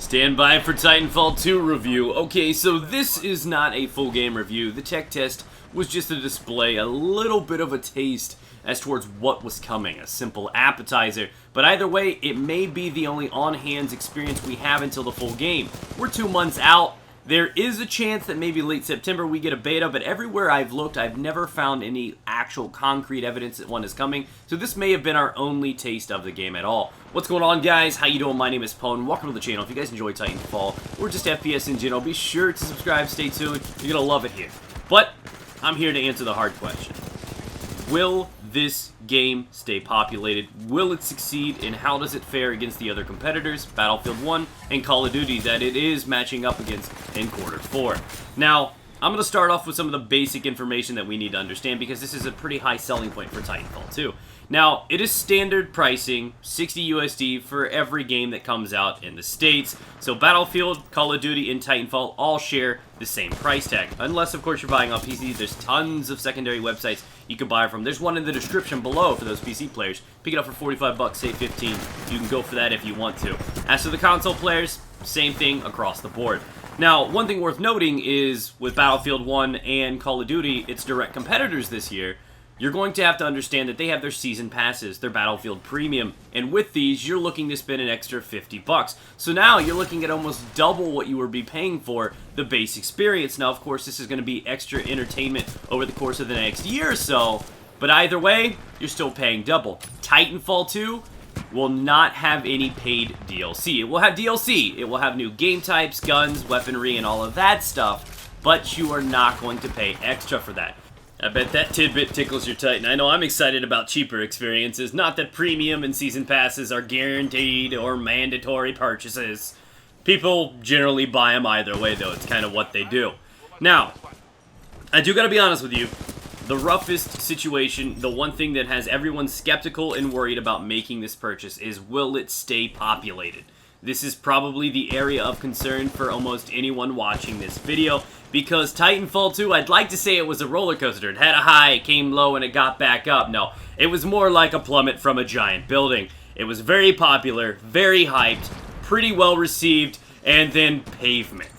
Stand by for Titanfall 2 review. Okay, so this is not a full game review. The tech test was just a display, a little bit of a taste as towards what was coming, a simple appetizer. But either way, it may be the only on-hands experience we have until the full game. We're 2 months out. There is a chance that maybe late September we get a beta, but everywhere I've looked, I've never found any actual concrete evidence that one is coming. So this may have been our only taste of the game at all. What's going on, guys? How you doing? My name is Pone. Welcome to the channel. If you guys enjoy Titanfall or just FPS in general, be sure to subscribe. Stay tuned. You're going to love it here. But I'm here to answer the hard question. Will this game stay populated? Will it succeed? And how does it fare against the other competitors, Battlefield 1 and Call of Duty, that it is matching up against in Q4? Now, I'm going to start off with some of the basic information that we need to understand because this is a pretty high selling point for Titanfall 2. Now, it is standard pricing, 60 USD for every game that comes out in the States. So Battlefield, Call of Duty, and Titanfall all share the same price tag. Unless, of course, you're buying on PC. There's tons of secondary websites you can buy from. There's one in the description below for those PC players. Pick it up for 45 bucks, save 15. You can go for that if you want to. As for the console players, same thing across the board. Now, one thing worth noting is with Battlefield 1 and Call of Duty, its direct competitors this year, you're going to have to understand that they have their season passes, their Battlefield Premium, and with these, you're looking to spend an extra 50 bucks. So now you're looking at almost double what you would be paying for the base experience. Now, of course, this is going to be extra entertainment over the course of the next year or so, but either way, you're still paying double. Titanfall 2 will not have any paid DLC. It will have DLC. It will have new game types, guns, weaponry, and all of that stuff, but you are not going to pay extra for that. I bet that tidbit tickles your Titan. I know I'm excited about cheaper experiences, not that premium and season passes are guaranteed or mandatory purchases. People generally buy them either way, though. It's kind of what they do. Now, I do gotta be honest with you. The roughest situation, the one thing that has everyone skeptical and worried about making this purchase is, will it stay populated? This is probably the area of concern for almost anyone watching this video, because Titanfall 2, I'd like to say it was a roller coaster. It had a high, it came low, and it got back up. No, it was more like a plummet from a giant building. It was very popular, very hyped, pretty well received, and then pavement.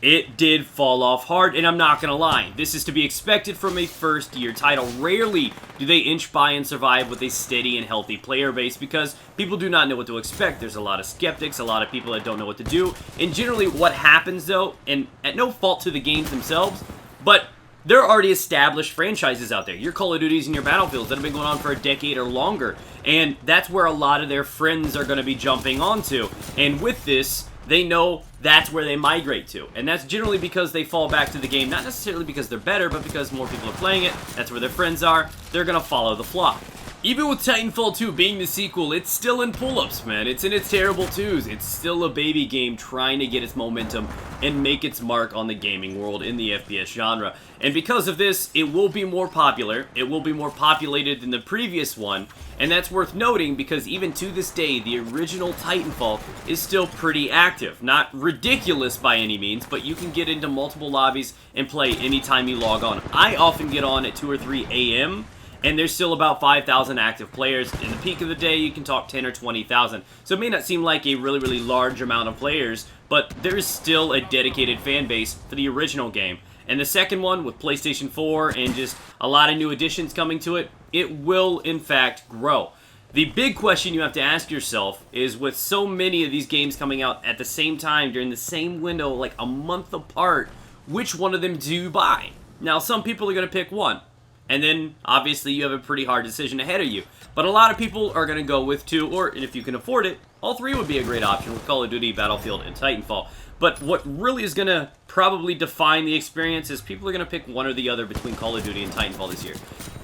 It did fall off hard, and I'm not gonna lie, this is to be expected from a first-year title. Rarely do they inch by and survive with a steady and healthy player base because people do not know what to expect. There's a lot of skeptics, a lot of people that don't know what to do, and generally what happens though, and at no fault to the games themselves, but there are already established franchises out there. Your Call of Duties and your Battlefields that have been going on for a decade or longer, and that's where a lot of their friends are gonna be jumping onto, and with this, they know that's where they migrate to. And that's generally because they fall back to the game, not necessarily because they're better, but because more people are playing it, that's where their friends are, they're gonna follow the flock. Even with Titanfall 2 being the sequel, it's still in pull-ups, man. It's in its terrible twos. It's still a baby game trying to get its momentum and make its mark on the gaming world in the FPS genre. And because of this, it will be more popular. It will be more populated than the previous one. And that's worth noting because even to this day, the original Titanfall is still pretty active. Not ridiculous by any means, but you can get into multiple lobbies and play anytime you log on. I often get on at 2 or 3 a.m., and there's still about 5,000 active players. In the peak of the day, you can talk 10 or 20,000. So it may not seem like a really, really large amount of players, but there's still a dedicated fan base for the original game. And the second one, with PlayStation 4 and just a lot of new additions coming to it, it will, in fact, grow. The big question you have to ask yourself is, with so many of these games coming out at the same time, during the same window, like a month apart, which one of them do you buy? Now, some people are going to pick one. And then, obviously, you have a pretty hard decision ahead of you. But a lot of people are going to go with two, or if you can afford it, all three would be a great option with Call of Duty, Battlefield, and Titanfall. But what really is going to probably define the experience is people are going to pick one or the other between Call of Duty and Titanfall this year.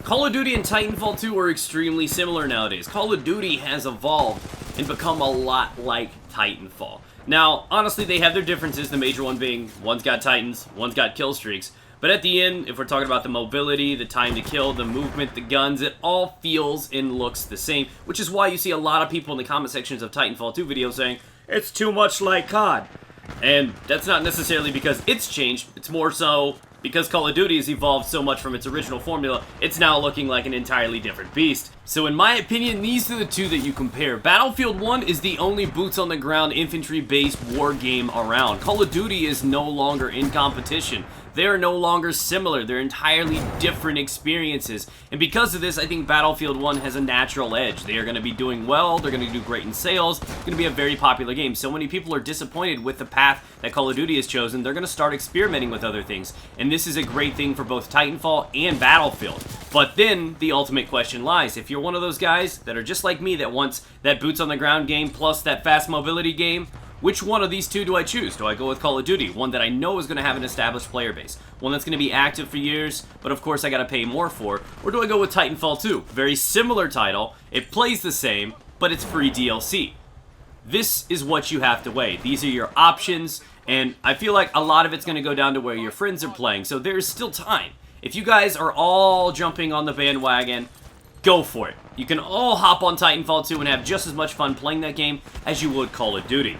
Call of Duty and Titanfall 2 are extremely similar nowadays. Call of Duty has evolved and become a lot like Titanfall. Now, honestly, they have their differences, the major one being one's got Titans, one's got kill streaks. But at the end, if we're talking about the mobility, the time to kill, the movement, the guns, it all feels and looks the same, which is why you see a lot of people in the comment sections of Titanfall 2 videos saying, it's too much like COD. And that's not necessarily because it's changed, it's more so because Call of Duty has evolved so much from its original formula, it's now looking like an entirely different beast. So in my opinion, these are the two that you compare. Battlefield 1 is the only boots-on-the-ground, infantry-based war game around. Call of Duty is no longer in competition. They are no longer similar. They're entirely different experiences. And because of this, I think Battlefield 1 has a natural edge. They are going to be doing well. They're going to do great in sales. It's going to be a very popular game. So many people are disappointed with the path that Call of Duty has chosen. They're going to start experimenting with other things. And this is a great thing for both Titanfall and Battlefield. But then the ultimate question lies. If you're one of those guys that are just like me that wants that boots on the ground game plus that fast mobility game, which one of these two do I choose? Do I go with Call of Duty, one that I know is going to have an established player base, one that's going to be active for years, but of course I got to pay more for, or do I go with Titanfall 2? Very similar title, it plays the same, but it's free DLC. This is what you have to weigh. These are your options, and I feel like a lot of it's going to go down to where your friends are playing, so there's still time. If you guys are all jumping on the bandwagon, go for it. You can all hop on Titanfall 2 and have just as much fun playing that game as you would Call of Duty.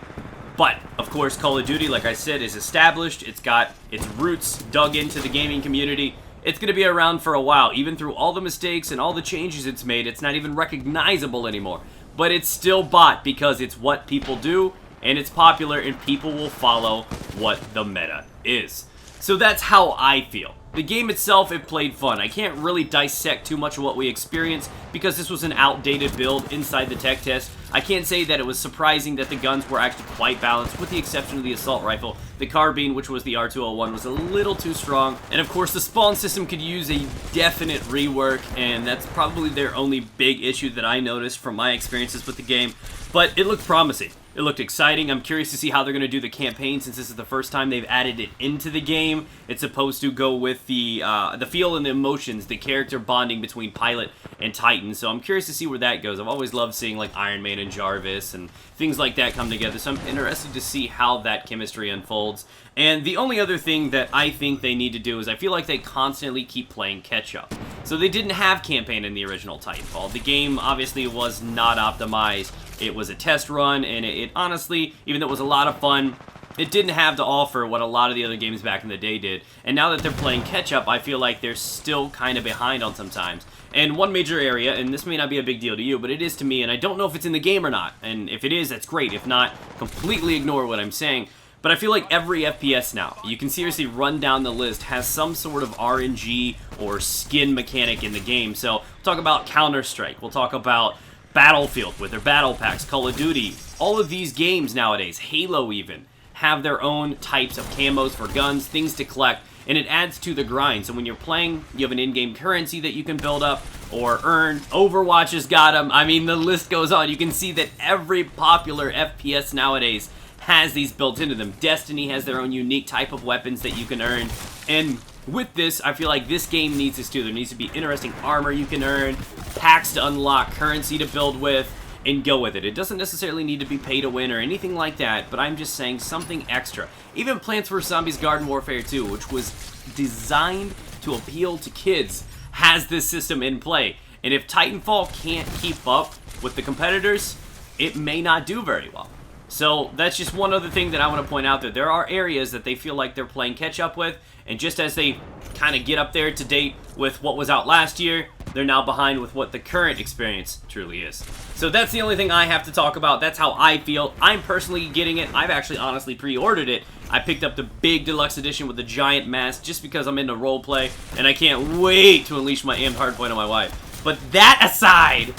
But, of course, Call of Duty, like I said, is established. It's got its roots dug into the gaming community. It's going to be around for a while. Even through all the mistakes and all the changes it's made, it's not even recognizable anymore. But it's still bought because it's what people do, and it's popular, and people will follow what the meta is. So that's how I feel. The game itself, it played fun. I can't really dissect too much of what we experienced because this was an outdated build inside the tech test. I can't say that it was surprising that the guns were actually quite balanced, with the exception of the assault rifle. The carbine, which was the R201, was a little too strong. And of course, the spawn system could use a definite rework, and that's probably their only big issue that I noticed from my experiences with the game. But it looked promising. It looked exciting. I'm curious to see how they're going to do the campaign, since this is the first time they've added it into the game. It's supposed to go with the feel and the emotions, the character bonding between Pilot and Titan. So I'm curious to see where that goes. I've always loved seeing like Iron Man and Jarvis and things like that come together. So I'm interested to see how that chemistry unfolds. And the only other thing that I think they need to do is I feel like they constantly keep playing catch-up. So they didn't have campaign in the original Titanfall. The game obviously was not optimized. It was a test run, and it honestly, even though it was a lot of fun, it didn't have to offer what a lot of the other games back in the day did. And now that they're playing catch-up, I feel like they're still kind of behind on sometimes. And one major area, and this may not be a big deal to you, but it is to me, and I don't know if it's in the game or not. And if it is, that's great. If not, completely ignore what I'm saying. But I feel like every FPS now, you can seriously run down the list, has some sort of RNG or skin mechanic in the game. So we'll talk about Counter-Strike, we'll talk about Battlefield with their battle packs, Call of Duty. All of these games nowadays, Halo even, have their own types of camos for guns, things to collect, and it adds to the grind. So when you're playing, you have an in-game currency that you can build up or earn. Overwatch has got them. I mean, the list goes on. You can see that every popular FPS nowadays has these built into them. Destiny has their own unique type of weapons that you can earn. And with this, I feel like this game needs this too. There needs to be interesting armor you can earn, packs to unlock, currency to build with, and go with it. It doesn't necessarily need to be pay to win or anything like that, but I'm just saying something extra. Even Plants vs. Zombies Garden Warfare 2, which was designed to appeal to kids, has this system in play. And if Titanfall can't keep up with the competitors, it may not do very well. So that's just one other thing that I want to point out, that there are areas that they feel like they're playing catch up with, and just as they kind of get up there to date with what was out last year, they're now behind with what the current experience truly is. So that's the only thing I have to talk about. That's how I feel. I'm personally getting it. I've actually honestly pre-ordered it. I picked up the big deluxe edition with the giant mask just because I'm into roleplay, and I can't wait to unleash my amped hardpoint on my wife. But that aside,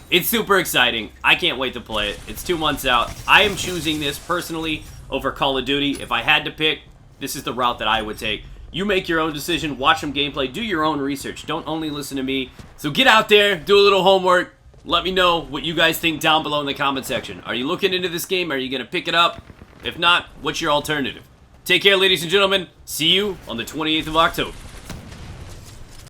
it's super exciting. I can't wait to play it. It's 2 months out. I am choosing this personally over Call of Duty. If I had to pick, this is the route that I would take. You make your own decision, watch some gameplay, do your own research. Don't only listen to me. So get out there, do a little homework. Let me know what you guys think down below in the comment section. Are you looking into this game? Are you going to pick it up? If not, what's your alternative? Take care, ladies and gentlemen. See you on the 28th of October.